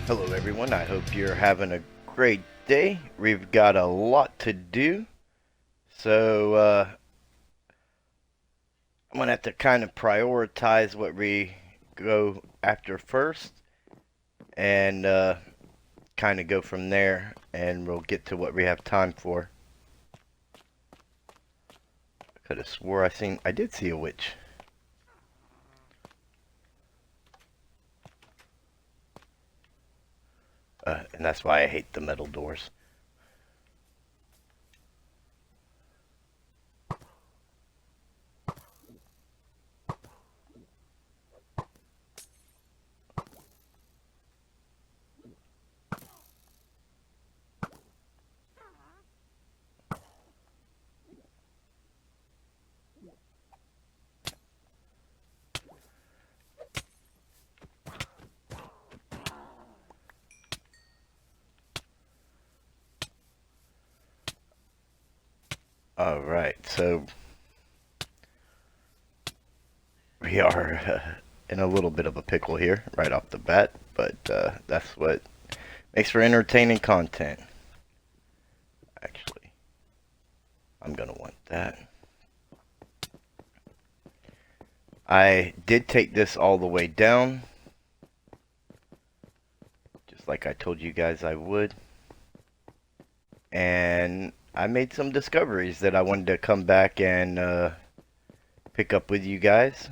Hello everyone, I hope you're having a great day. We've got a lot to do, so I'm going to have to kind of prioritize what we go after first and kind of go from there, and we'll get to what we have time for. I could have swore I did see a witch. And that's why I hate the metal doors. Alright, so we are in a little bit of a pickle here right off the bat, but that's what makes for entertaining content. Actually, I'm gonna want that. I did take this all the way down, just like I told you guys I would, and I made some discoveries that I wanted to come back and pick up with you guys.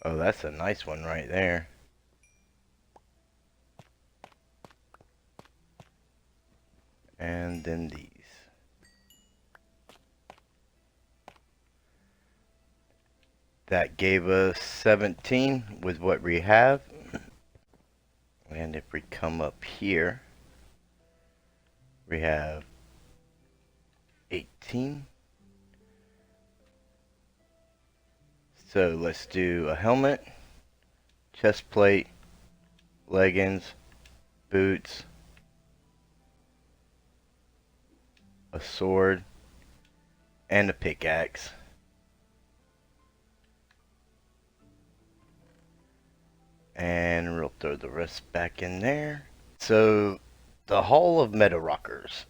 Oh, that's a nice one right there. And then these. That gave us 17 with what we have. And if we come up here, we have 18. So let's do a helmet, chest plate, leggings, boots, a sword, and a pickaxe. And we'll throw the rest back in there. So, the Hall of Metarockers.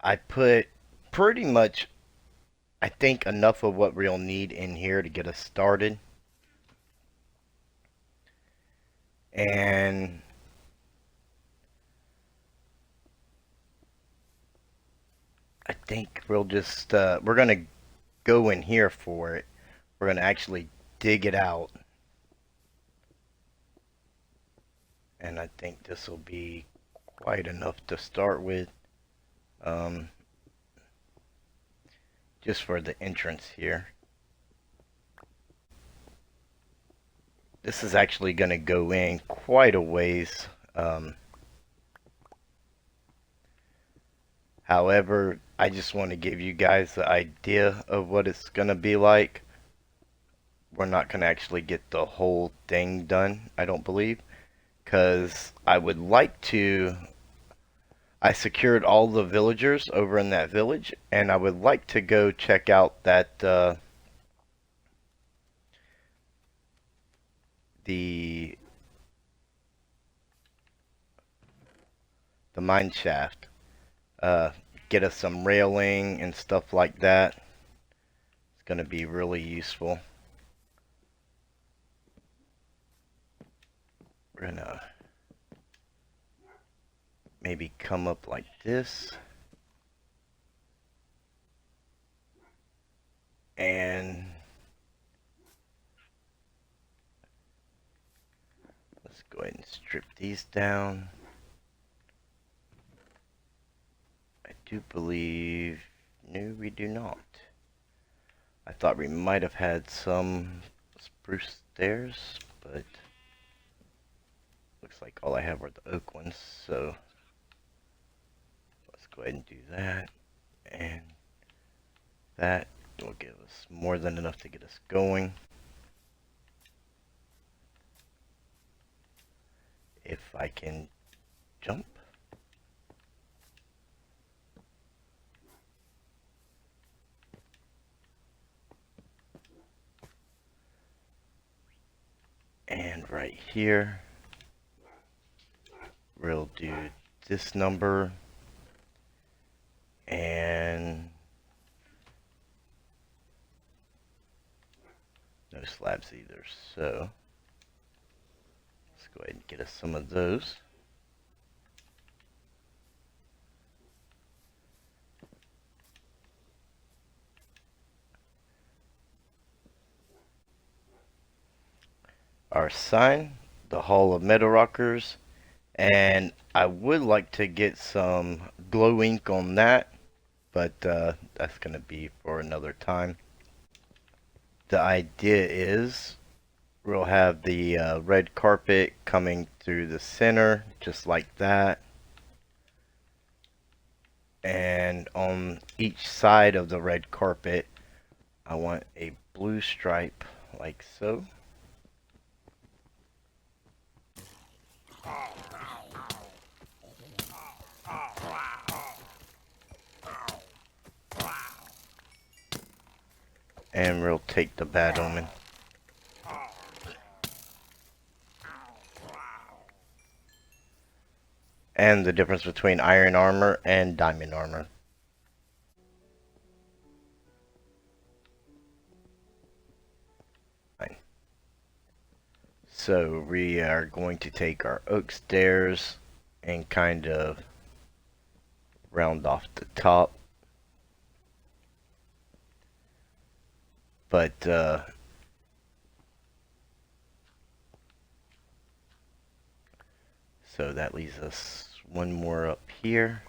I put pretty much, I think, enough of what we'll need in here to get us started. And I think we'll just, we're going to go in here for it. We're going to actually dig it out. And I think this will be quite enough to start with. Just for the entrance here. This is actually going to go in quite a ways. However, I just want to give you guys the idea of what it's going to be like. We're not going to actually get the whole thing done, I don't believe, because I would like to. I secured all the villagers over in that village, and I would like to go check out that the Mineshaft. Get us some railing and stuff like that. It's going to be really useful. We're going to maybe come up like this. And let's go ahead and strip these down. I do believe, no, we do not. I thought we might have had some spruce stairs, but looks like all I have are the oak ones, so let's go ahead and do that. And that will give us more than enough to get us going. If I can jump. And right here, we'll do this number and no slabs either. So let's go ahead and get us some of those. Our sign, the Hall of Metarockers, and I would like to get some glow ink on that, but that's going to be for another time. The idea is we'll have the red carpet coming through the center, just like that. And on each side of the red carpet, I want a blue stripe, like so. And we'll take the bad omen. And the difference between iron armor and diamond armor. Fine. So we are going to take our oak stairs and kind of round off the top. But so that leaves us one more up here.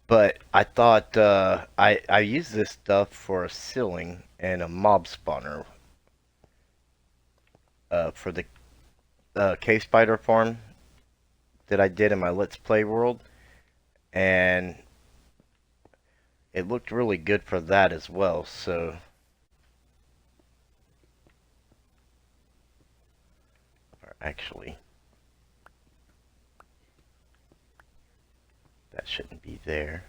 But I thought I used this stuff for a ceiling and a mob spawner for the cave spider farm that I did in my Let's Play world, and it looked really good for that as well. So actually, that shouldn't be there.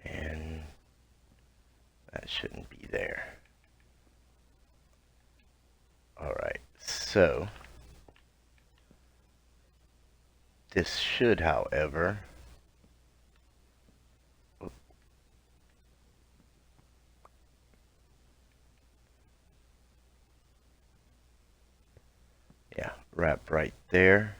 And that shouldn't be there. Alright, so this should, however, yeah, wrap right there.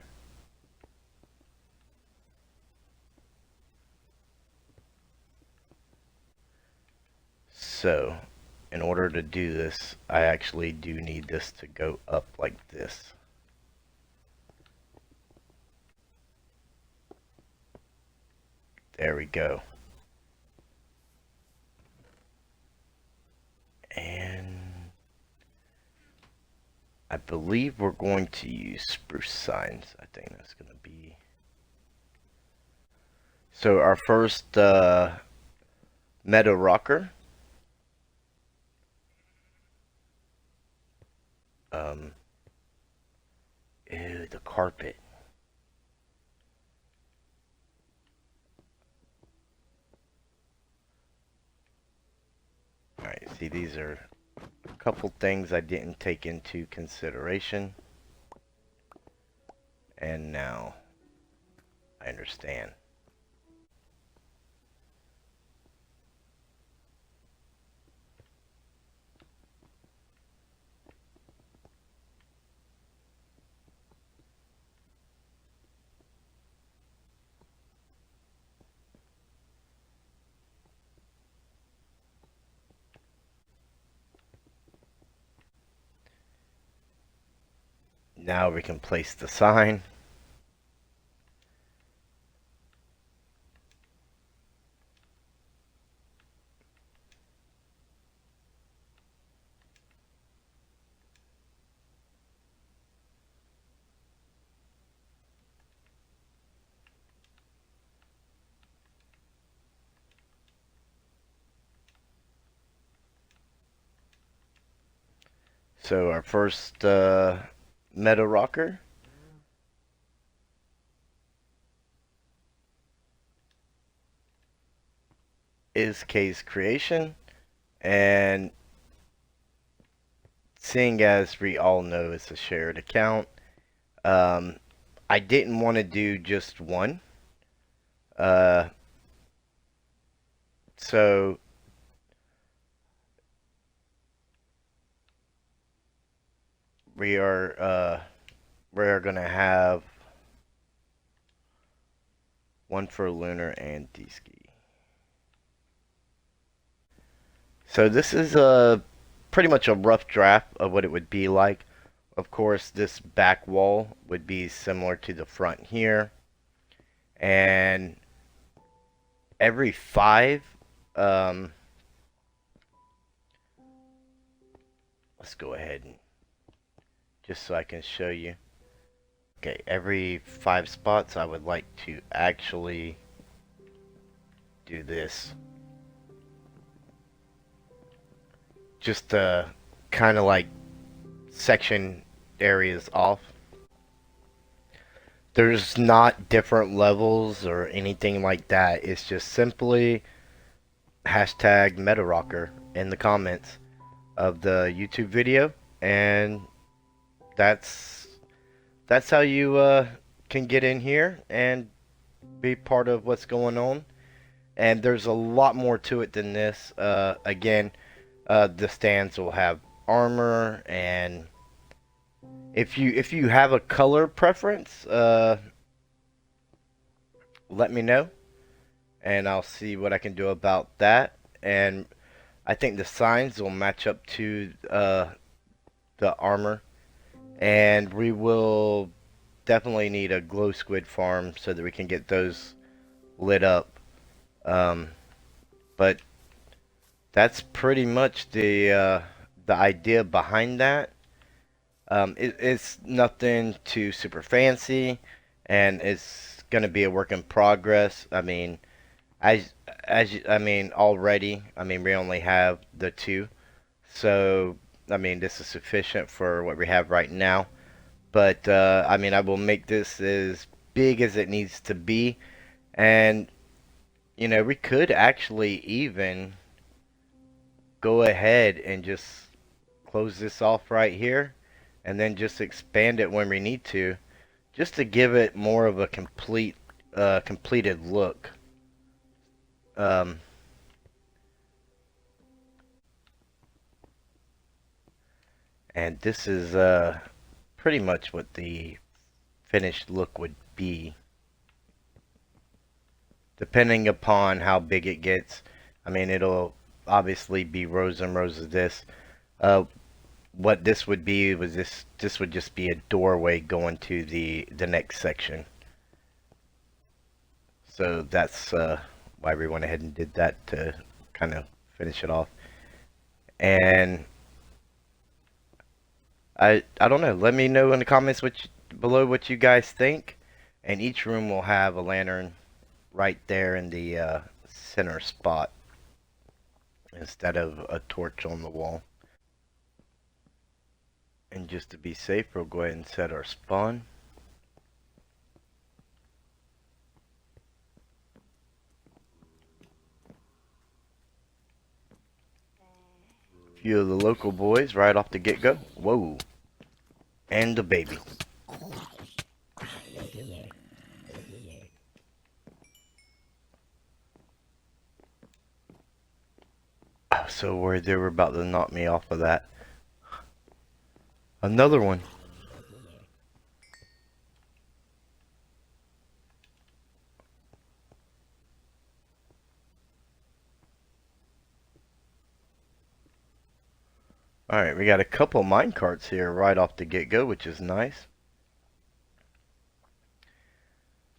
So, in order to do this, I actually do need this to go up like this. There we go. And I believe we're going to use spruce signs. I think that's going to be... So our first Metarocker. Ew, the carpet. Alright, see, these are a couple things I didn't take into consideration. And now I understand. Now we can place the sign. So our first meta rocker is K's creation, and seeing as we all know it's a shared account, I didn't want to do just one. Uh, so we are gonna have one for Lunar and D-Ski. So this is pretty much a rough draft of what it would be like. Of course, this back wall would be similar to the front here. And every 5, let's go ahead and just so I can show you. Okay, every 5 spots I would like to actually do this. Just to kind of like section areas off. There's not different levels or anything like that. It's just simply hashtag Metarocker in the comments of the YouTube video, and that's how you can get in here and be part of what's going on. And there's a lot more to it than this. Again, the stands will have armor, and if you have a color preference, let me know, and I'll see what I can do about that. And I think the signs will match up to the armor, and we will definitely need a glow squid farm so that we can get those lit up. But that's pretty much the idea behind that. It's nothing too super fancy, and it's gonna be a work in progress. I mean, already, we only have the 2, so this is sufficient for what we have right now. But I will make this as big as it needs to be, and we could actually even go ahead and just close this off right here, and then just expand it when we need to, just to give it more of a completed look. And this is pretty much what the finished look would be, depending upon how big it gets. It'll obviously be rows and rows of this. What this would be was this would just be a doorway going to the next section. So that's why we went ahead and did that, to kind of finish it off. And I don't know. Let me know in the comments below what you guys think. And each room will have a lantern right there in the center spot instead of a torch on the wall. And just to be safe, we'll go ahead and set our spawn. A few of the local boys right off the get-go. Whoa. And the baby. I was so worried they were about to knock me off of that. Another one. Alright, we got a couple mine carts here right off the get-go, which is nice.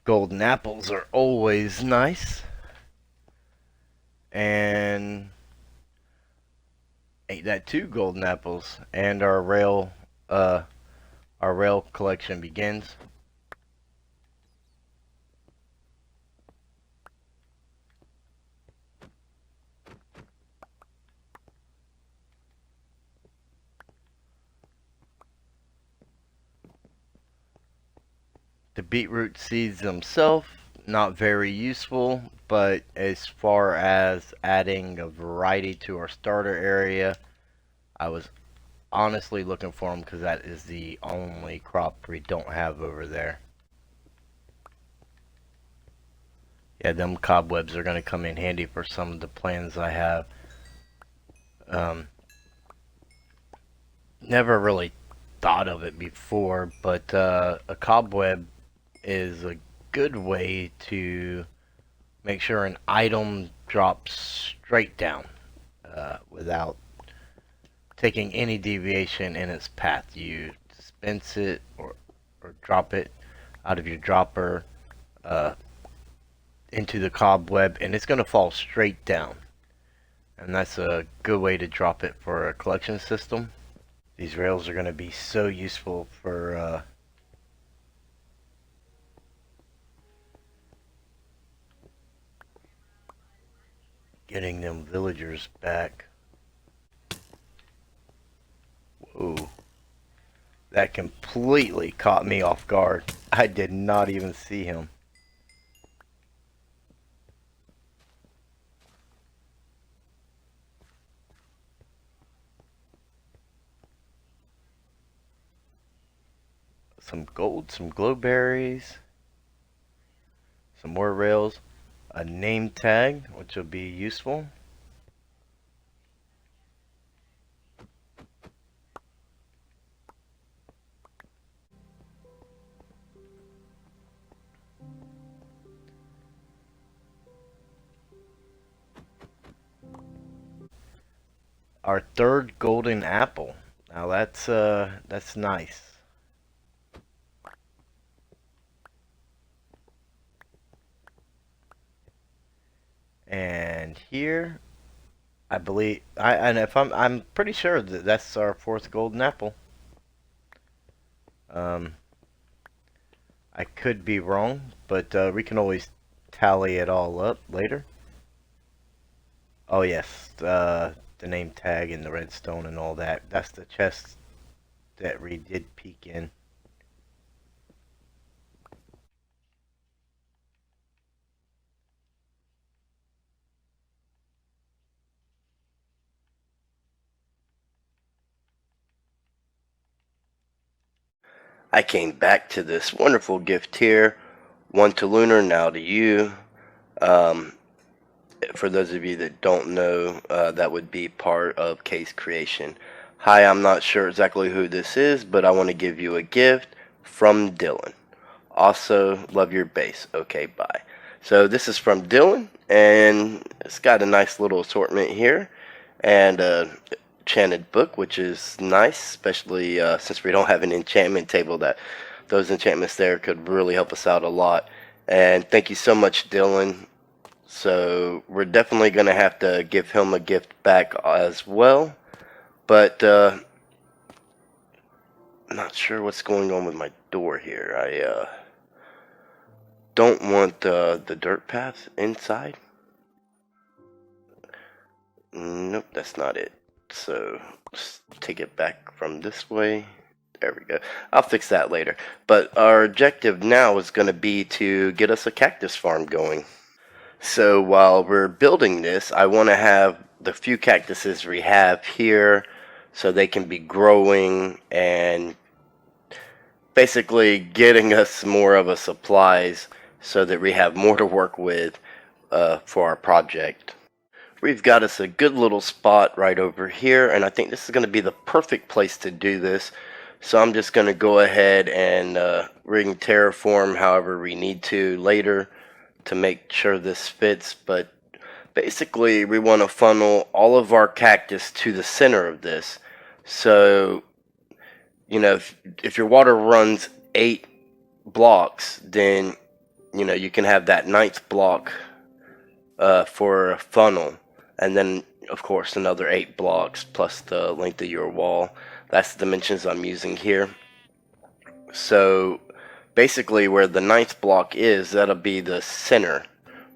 Golden apples are always nice. And ain't that 2 golden apples? And our rail collection begins. The beetroot seeds themselves, not very useful, but as far as adding a variety to our starter area, I was honestly looking for them because that is the only crop we don't have over there. Yeah, them cobwebs are going to come in handy for some of the plans I have. Never really thought of it before, but a cobweb is a good way to make sure an item drops straight down without taking any deviation in its path. You dispense it or drop it out of your dropper into the cobweb, and it's going to fall straight down. And that's a good way to drop it for a collection system. These rails are going to be so useful for getting them villagers back. Whoa. That completely caught me off guard. I did not even see him. Some gold, some glowberries, some more rails, a name tag, which will be useful. Our third golden apple. Now that's nice. And here, I believe, I'm pretty sure that that's our fourth golden apple. I could be wrong, but we can always tally it all up later. Oh yes, the name tag and the redstone and all that. That's the chest that we did peek in. I came back to this wonderful gift here. One to Lunar, now to you. For those of you that don't know, that would be part of Case Creation. Hi, I'm not sure exactly who this is, but I want to give you a gift from Dylan. Also, love your base. Okay, bye. So this is from Dylan, and it's got a nice little assortment here, and a enchanted book, which is nice, especially since we don't have an enchantment table. That those enchantments there could really help us out a lot. And thank you so much, Dylan. So we're definitely going to have to give him a gift back as well. But I'm not sure what's going on with my door here. I don't want the dirt path inside. Nope, that's not it. So let's take it back from this way. There we go. I'll fix that later. But our objective now is going to be to get us a cactus farm going. So while we're building this, I want to have the few cactuses we have here so they can be growing and basically getting us more of a supplies so that we have more to work with for our project. We've got us a good little spot right over here, and I think this is going to be the perfect place to do this. So I'm just going to go ahead and ring terraform however we need to later to make sure this fits, but basically we want to funnel all of our cactus to the center of this. So, you know, if your water runs 8 blocks, then, you know, you can have that 9th block for a funnel. And then, of course, another 8 blocks plus the length of your wall. That's the dimensions I'm using here. So basically where the 9th block is, that'll be the center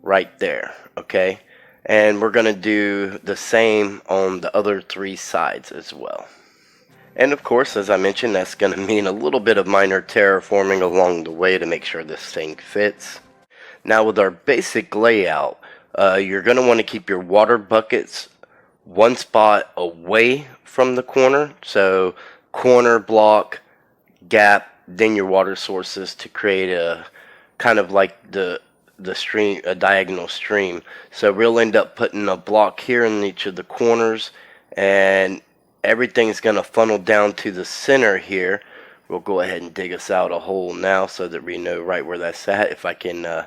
right there, okay? And we're going to do the same on the other 3 sides as well. And of course, as I mentioned, that's going to mean a little bit of minor terraforming along the way to make sure this thing fits. Now with our basic layout, you're going to want to keep your water buckets one spot away from the corner. So corner, block, gap, then your water sources to create a kind of like the stream, a diagonal stream. So we'll end up putting a block here in each of the corners, and everything's going to funnel down to the center here. We'll go ahead and dig us out a hole now so that we know right where that's at, if I can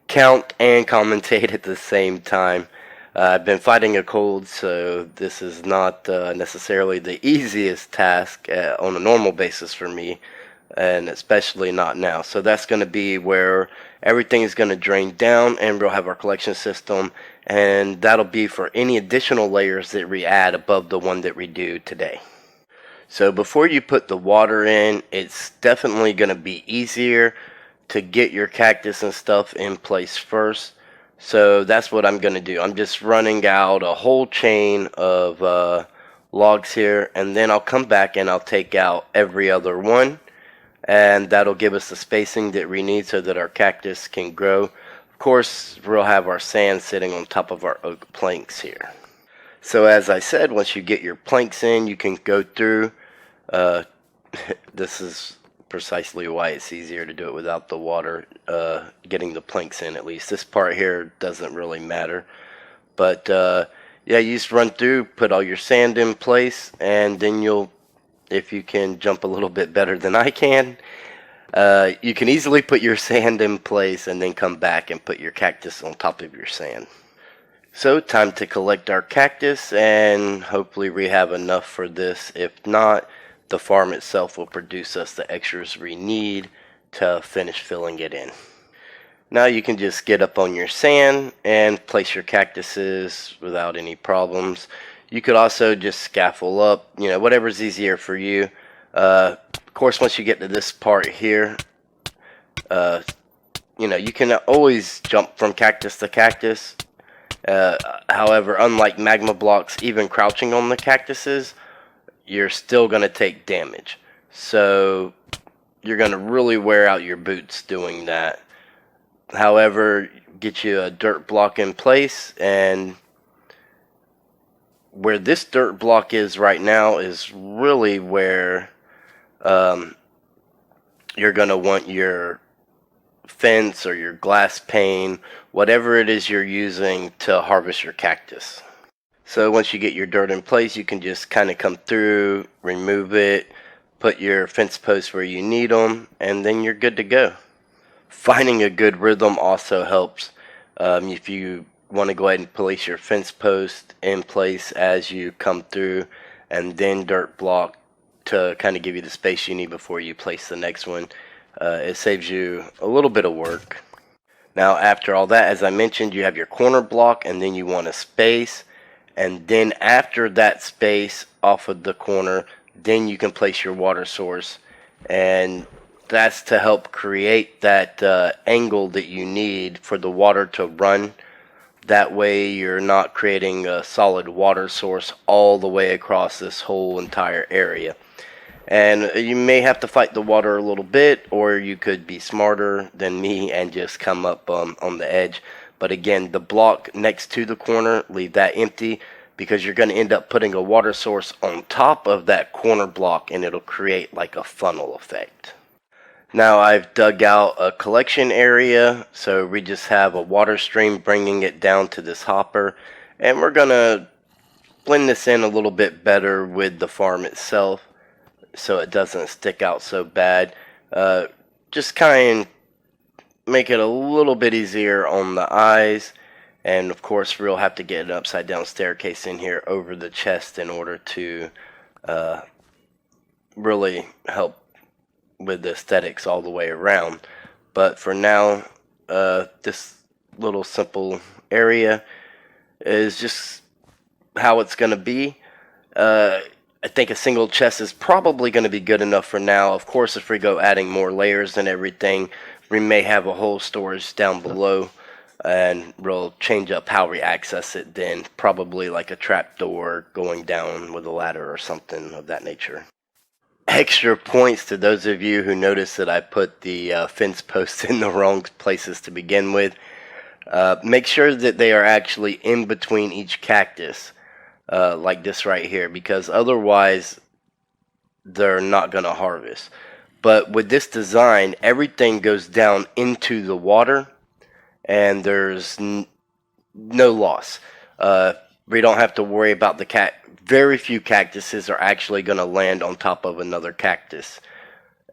count and commentate at the same time. I've been fighting a cold, so this is not necessarily the easiest task on a normal basis for me, and especially not now. So that's going to be where everything is going to drain down, and we'll have our collection system, and that'll be for any additional layers that we add above the one that we do today. So before you put the water in, it's definitely going to be easier to get your cactus and stuff in place first. So that's what I'm going to do. I'm just running out a whole chain of logs here, and then I'll come back and I'll take out every other one, and that'll give us the spacing that we need so that our cactus can grow. Of course, we'll have our sand sitting on top of our oak planks here. So as I said, once you get your planks in, you can go through. This is precisely why it's easier to do it without the water, getting the planks in at least. This part here doesn't really matter. But yeah, you just run through, put all your sand in place, and then you'll, if you can jump a little bit better than I can, you can easily put your sand in place and then come back and put your cactus on top of your sand. So time to collect our cactus, and hopefully we have enough for this. If not, the farm itself will produce us the extras we need to finish filling it in. Now you can just get up on your sand and place your cactuses without any problems. You could also just scaffold up, you know, whatever's easier for you. Of course, once you get to this part here, you know, you can always jump from cactus to cactus. However, unlike magma blocks, even crouching on the cactuses, you're still going to take damage. So you're going to really wear out your boots doing that. However, get you a dirt block in place, and where this dirt block is right now is really where you're going to want your fence or your glass pane, whatever it is you're using to harvest your cactus. So once you get your dirt in place, you can just kind of come through, remove it, put your fence posts where you need them, and then you're good to go. Finding a good rhythm also helps. If you want to go ahead and place your fence post in place as you come through, and then dirt block to kind of give you the space you need before you place the next one, it saves you a little bit of work. Now after all that, as I mentioned, you have your corner block, and then you want a space. And then after that space off of the corner, then you can place your water source. And that's to help create that angle that you need for the water to run. That way you're not creating a solid water source all the way across this whole entire area. And you may have to fight the water a little bit, or you could be smarter than me and just come up on the edge. But again, the block next to the corner, leave that empty, because you're going to end up putting a water source on top of that corner block, and it'll create like a funnel effect. Now I've dug out a collection area, so we just have a water stream bringing it down to this hopper, and we're going to blend this in a little bit better with the farm itself so it doesn't stick out so bad. Just kind of make it a little bit easier on the eyes, and of course we'll have to get an upside down staircase in here over the chest in order to really help with the aesthetics all the way around. But for now, this little simple area is just how it's going to be. I think a single chest is probably going to be good enough for now. Of course, if we go adding more layers and everything, we may have a whole storage down below, and we'll change up how we access it then. Probably like a trap door going down with a ladder or something of that nature. extra points to those of you who noticed that I put the fence posts in the wrong places to begin with. Make sure that they are actually in between each cactus, like this right here, because otherwise they're not going to harvest. But with this design, everything goes down into the water, and there's no loss. We don't have to worry about the very few cactuses are actually going to land on top of another cactus.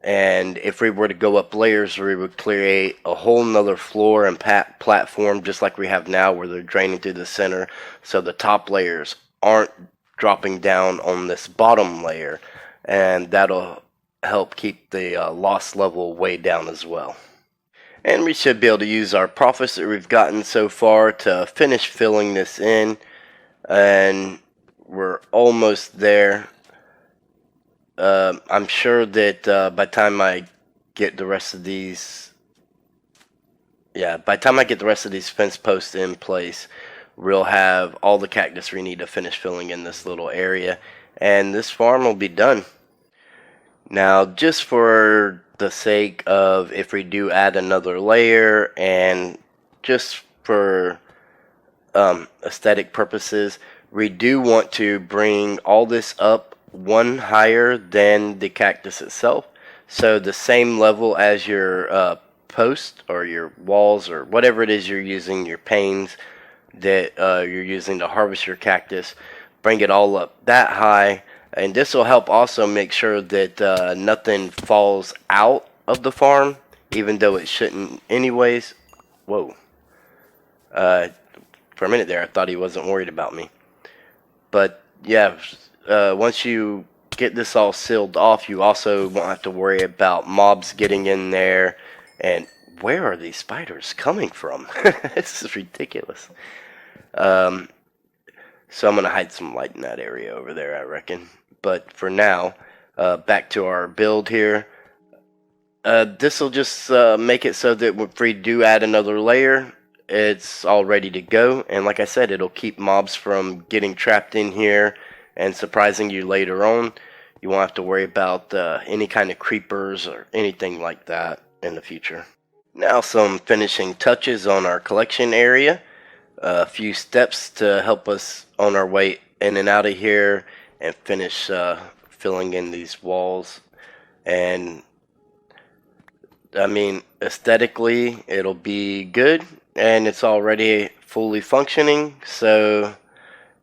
And if we were to go up layers, we would create a whole nother floor and platform just like we have now, where they're draining through the center, so the top layers aren't dropping down on this bottom layer, and that'll help keep the loss level way down as well. And we should be able to use our profits that we've gotten so far to finish filling this in, and we're almost there. I'm sure that by the time I get the rest of these, fence posts in place, we'll have all the cactus we need to finish filling in this little area, and this farm will be done. Now, just for the sake of if we do add another layer, and just for aesthetic purposes, we do want to bring all this up one higher than the cactus itself, so the same level as your post or your walls or whatever it is you're using, your panes that you're using to harvest your cactus. Bring it all up that high, and this will help also make sure that nothing falls out of the farm, even though it shouldn't anyways. Whoa. For a minute there I thought he wasn't worried about me. But yeah, once you get this all sealed off, you also won't have to worry about mobs getting in there. And where are these spiders coming from? This is ridiculous. So I'm going to hide some light in that area over there, I reckon. But for now, back to our build here. This will just make it so that if we do add another layer, it's all ready to go. And like I said, it'll keep mobs from getting trapped in here and surprising you later on. You won't have to worry about any kind of creepers or anything like that in the future. Now some finishing touches on our collection area. A few steps to help us on our way in and out of here and finish filling in these walls. And I mean, aesthetically it'll be good, and it's already fully functioning. So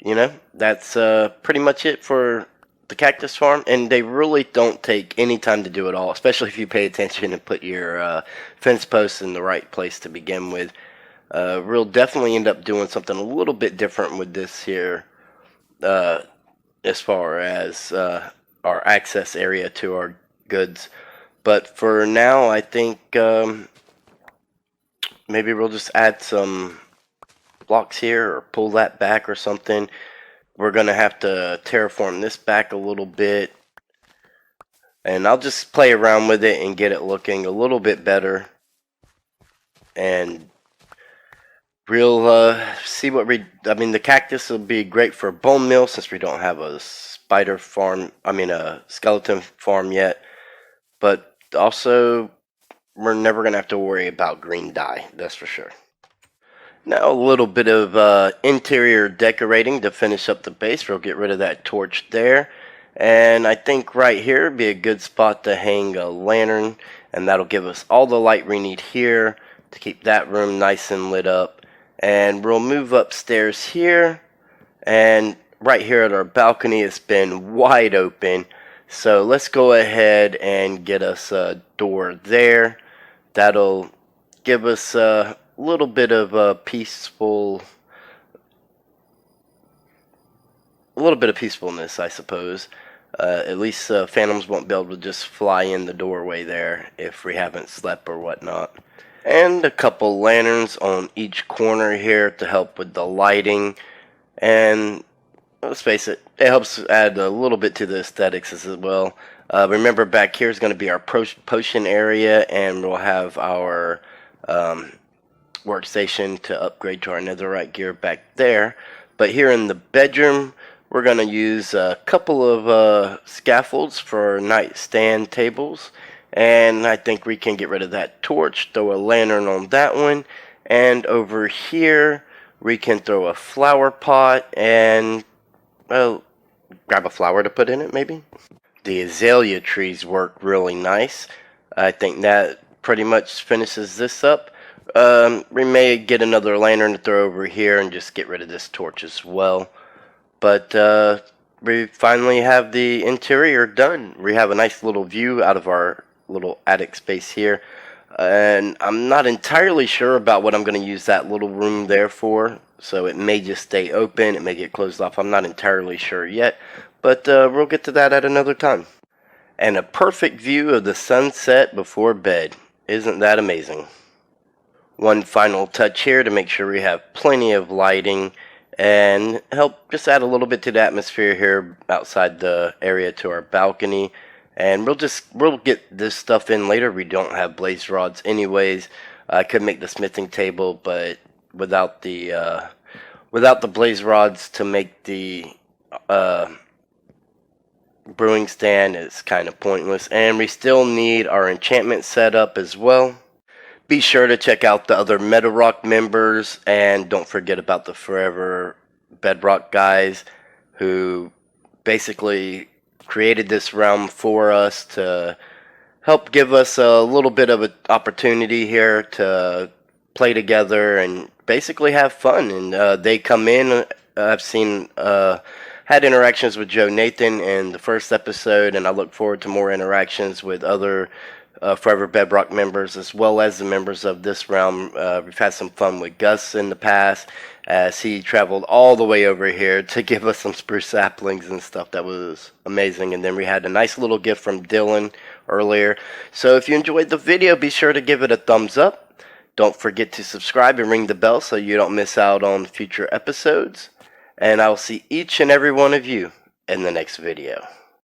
you know, that's pretty much it for the cactus farm, and they really don't take any time to do it all, especially if you pay attention and put your fence posts in the right place to begin with. We'll definitely end up doing something a little bit different with this here, as far as our access area to our goods. But for now, I think maybe we'll just add some blocks here or pull that back or something. We're gonna have to terraform this back a little bit, and I'll just play around with it and get it looking a little bit better, and we'll see what I mean, the cactus will be great for a bone meal since we don't have a spider farm, a skeleton farm yet, but also we're never gonna have to worry about green dye, that's for sure. Now a little bit of interior decorating to finish up the base. We'll get rid of that torch there, and I think right here would be a good spot to hang a lantern, and that'll give us all the light we need here to keep that room nice and lit up. And we'll move upstairs here, and right here at our balcony it's been wide open, so let's go ahead and get us a door there. That'll give us a little bit of a peacefulness, I suppose. At least phantoms won't be able to just fly in the doorway there if we haven't slept or whatnot. And a couple lanterns on each corner here to help with the lighting. And let's face it, it helps add a little bit to the aesthetics as well. Remember, back here is going to be our potion area, and we'll have our workstation to upgrade to our netherite gear back there. But here in the bedroom, we're going to use a couple of scaffolds for nightstand tables. And I think we can get rid of that torch, throw a lantern on that one. And over here, we can throw a flower pot and, well, grab a flower to put in it maybe. The azalea trees work really nice. I think that pretty much finishes this up. We may get another lantern to throw over here and just get rid of this torch as well. But we finally have the interior done. We have a nice little view out of our little attic space here. And I'm not entirely sure about what I'm going to use that little room there for. So it may just stay open, it may get closed off. I'm not entirely sure yet. But we'll get to that at another time. And a perfect view of the sunset before bed. Isn't that amazing? One final touch here to make sure we have plenty of lighting and help just add a little bit to the atmosphere here outside the area to our balcony. And we'll get this stuff in later. We don't have blaze rods anyways. I could make the smithing table, but without the blaze rods to make the brewing stand, it's kind of pointless. And we still need our enchantment set up as well. Be sure to check out the other Metarock members, and don't forget about the Forever Bedrock guys who basically created this realm for us to help give us a little bit of an opportunity here to play together and basically have fun. And they come in. I've seen had interactions with Joe Nathan in the first episode, and I look forward to more interactions with other Forever Bedrock members as well as the members of this realm. We've had some fun with Gus in the past as he traveled all the way over here to give us some spruce saplings and stuff. That was amazing. And then we had a nice little gift from Dylan earlier. So if you enjoyed the video, be sure to give it a thumbs up. Don't forget to subscribe and ring the bell so you don't miss out on future episodes. And I'll see each and every one of you in the next video.